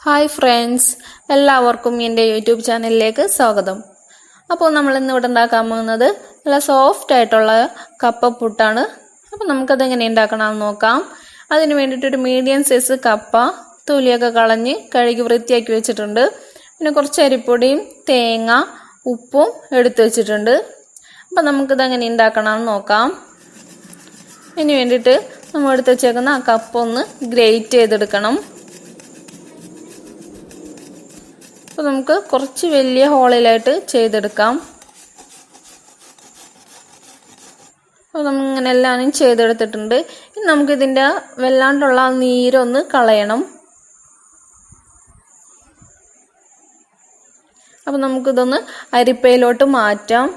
Hi friends, എല്ലാവർക്കും എൻ്റെ YouTube ചാനലിലേക്ക് സ്വാഗതം. അപ്പോൾ നമ്മൾ ഇന്ന് ഇവിടെ ഉണ്ടാക്കാൻ പോകുന്നത് നല്ല സോഫ്റ്റ് ആയിട്ടുള്ള കപ്പ പുട്ടാണ്. അപ്പോൾ നമുക്കത് എങ്ങനെ ഉണ്ടാക്കണമെന്ന് നോക്കാം. അതിന് വേണ്ടിയിട്ടൊരു മീഡിയം സൈസ് കപ്പ തൊലിയൊക്കെ കളഞ്ഞ് കഴുകി വൃത്തിയാക്കി വെച്ചിട്ടുണ്ട്. പിന്നെ കുറച്ച് അരിപ്പൊടിയും തേങ്ങ ഉപ്പും എടുത്ത് വെച്ചിട്ടുണ്ട്. അപ്പോൾ നമുക്കിത് എങ്ങനെ ഉണ്ടാക്കണമെന്ന് നോക്കാം. ഇതിന് വേണ്ടിയിട്ട് നമ്മൾ എടുത്ത് വെച്ചേക്കുന്ന ആ കപ്പ ഒന്ന് ഗ്രേറ്റ് ചെയ്തെടുക്കണം. അപ്പോൾ നമുക്ക് കുറച്ച് വലിയ ഹോളിലായിട്ട് ചെയ്തെടുക്കാം. അപ്പോൾ നമ്മളിങ്ങനെ എല്ലാവരും ചെയ്തെടുത്തിട്ടുണ്ട്. ഇനി നമുക്കിതിൻ്റെ വല്ലാണ്ടുള്ള നീരൊന്ന് കളയണം. അപ്പോൾ നമുക്കിതൊന്ന് അരിപ്പയിലോട്ട് മാറ്റാം.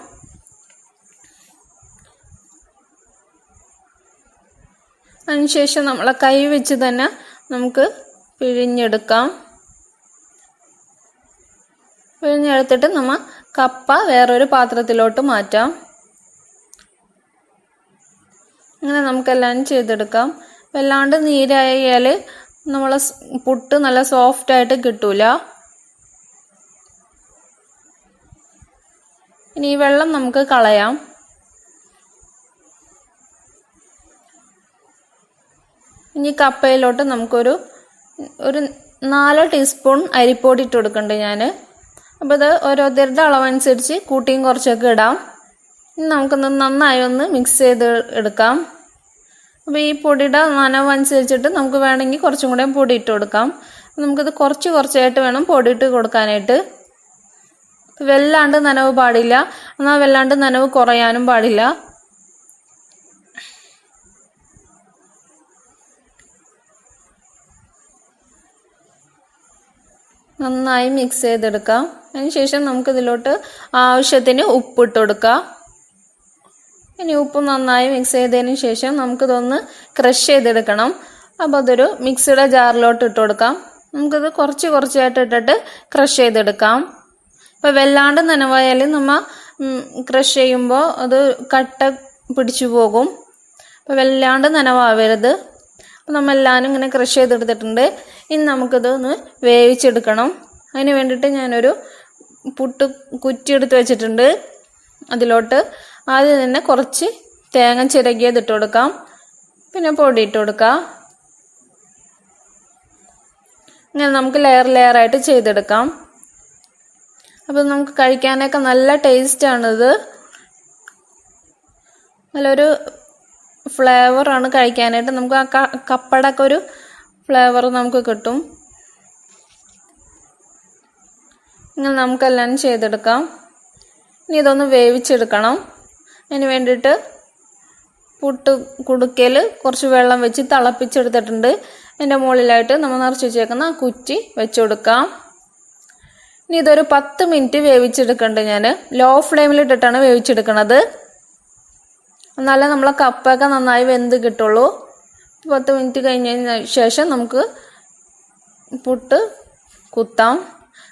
അതിനുശേഷം നമ്മളെ കൈ വെച്ച് തന്നെ നമുക്ക് പിഴിഞ്ഞെടുക്കാം. പിഴിഞ്ഞെടുത്തിട്ട് നമ്മൾ കപ്പ വേറൊരു പാത്രത്തിലോട്ട് മാറ്റാം. അങ്ങനെ നമുക്കെല്ലാം ചെയ്തെടുക്കാം. വല്ലാണ്ട് നീരായാൽ നമ്മളെ പുട്ട് നല്ല സോഫ്റ്റ് ആയിട്ട് കിട്ടൂല. ഇനി ഈ വെള്ളം നമുക്ക് കളയാം. ഇനി കപ്പയിലോട്ട് നമുക്കൊരു 4 ടീസ്പൂൺ അരിപ്പൊടി ഇട്ട് കൊടുക്കുന്നുണ്ട് ഞാൻ. അപ്പോൾ ഇത് ഓരോരുത്തരുടെ അളവനുസരിച്ച് കൂട്ടിയും കുറച്ചൊക്കെ ഇടാം. ഇനി നമുക്കൊന്ന് നന്നായി ഒന്ന് മിക്സ് ചെയ്ത് എടുക്കാം. അപ്പോൾ ഈ പൊടിയുടെ നനവനുസരിച്ചിട്ട് നമുക്ക് വേണമെങ്കിൽ കുറച്ചും കൂടെ പൊടി ഇട്ട് കൊടുക്കാം. നമുക്കിത് കുറച്ചായിട്ട് വേണം പൊടി ഇട്ട് കൊടുക്കാനായിട്ട്. വല്ലാണ്ട് നനവ് പാടില്ല, എന്നാൽ വല്ലാണ്ട് നനവ് കുറയാനും പാടില്ല. നന്നായി മിക്സ് ചെയ്തെടുക്കാം. അതിനുശേഷം നമുക്കിതിലോട്ട് ആവശ്യത്തിന് ഉപ്പിട്ട് കൊടുക്കാം. ഇനി ഉപ്പ് നന്നായി മിക്സ് ചെയ്തതിന് ശേഷം നമുക്കിതൊന്ന് ക്രഷ് ചെയ്തെടുക്കണം. അപ്പോൾ അതൊരു മിക്സിയുടെ ജാറിലോട്ട് ഇട്ട് കൊടുക്കാം. നമുക്കിത് കുറച്ചായിട്ട് ഇട്ടിട്ട് ക്രഷ് ചെയ്തെടുക്കാം. ഇപ്പോൾ വല്ലാണ്ട് നനവായാലും നമ്മൾ ക്രഷ് ചെയ്യുമ്പോൾ അത് കട്ട പിടിച്ചു പോകും. അപ്പോൾ വല്ലാണ്ട് നനവാവരുത്. അപ്പോൾ നമ്മളെല്ലാവരും ഇങ്ങനെ ക്രഷ് ചെയ്തെടുത്തിട്ടുണ്ട്. ഇനി നമുക്കിത് ഒന്ന് വേവിച്ചെടുക്കണം. അതിന് വേണ്ടിയിട്ട് ഞാനൊരു പുട്ട് കുറ്റി എടുത്ത് വെച്ചിട്ടുണ്ട്. അതിലോട്ട് ആദ്യം തന്നെ കുറച്ച് തേങ്ങ ചിരകിയത് ഇട്ട് കൊടുക്കാം. പിന്നെ പൊടി ഇട്ട് കൊടുക്കാം. ഇങ്ങനെ നമുക്ക് ലെയറായിട്ട് ചെയ്തെടുക്കാം. അപ്പോൾ നമുക്ക് കഴിക്കാനൊക്കെ നല്ല ടേസ്റ്റാണിത്. നല്ലൊരു ഫ്ലേവറാണ് കഴിക്കാനായിട്ട്. നമുക്ക് ആ കപ്പയുടെ ഒക്കെ ഒരു ഫ്ലേവർ നമുക്ക് കിട്ടും. ഇങ്ങനെ നമുക്കെല്ലാം ചെയ്തെടുക്കാം. ഇനി ഇതൊന്ന് വേവിച്ചെടുക്കണം. അതിന് വേണ്ടിയിട്ട് പുട്ട് കുടുക്കയിൽ കുറച്ച് വെള്ളം വെച്ച് തിളപ്പിച്ചെടുത്തിട്ടുണ്ട്. അതിൻ്റെ മുകളിലായിട്ട് നമ്മൾ നിറച്ച് വെച്ചേക്കുന്ന കുറ്റി വെച്ച് കൊടുക്കാം. ഇനി ഇതൊരു 10 മിനിറ്റ് വേവിച്ചെടുക്കുന്നുണ്ട്. ഞാൻ ലോ ഫ്ലെയിമിലിട്ടിട്ടാണ് വേവിച്ചെടുക്കുന്നത്. എന്നാലേ നമ്മളെ കപ്പയൊക്കെ നന്നായി വെന്ത് കിട്ടുള്ളൂ. 10 മിനിറ്റ് കഴിഞ്ഞതിന് ശേഷം നമുക്ക് പുട്ട് കുത്താം.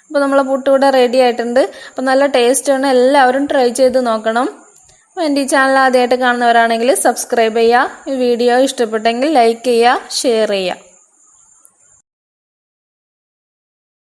അപ്പോൾ നമ്മളെ പുട്ട് ഇവിടെ റെഡി ആയിട്ടുണ്ട്. അപ്പോൾ നല്ല ടേസ്റ്റാണ്. എല്ലാവരും ട്രൈ ചെയ്ത് നോക്കണം. അപ്പോൾ എൻ്റെ ഈ ചാനൽ ആദ്യമായിട്ട് കാണുന്നവരാണെങ്കിൽ സബ്സ്ക്രൈബ് ചെയ്യുക. ഈ വീഡിയോ ഇഷ്ടപ്പെട്ടെങ്കിൽ ലൈക്ക് ചെയ്യുക, ഷെയർ ചെയ്യുക.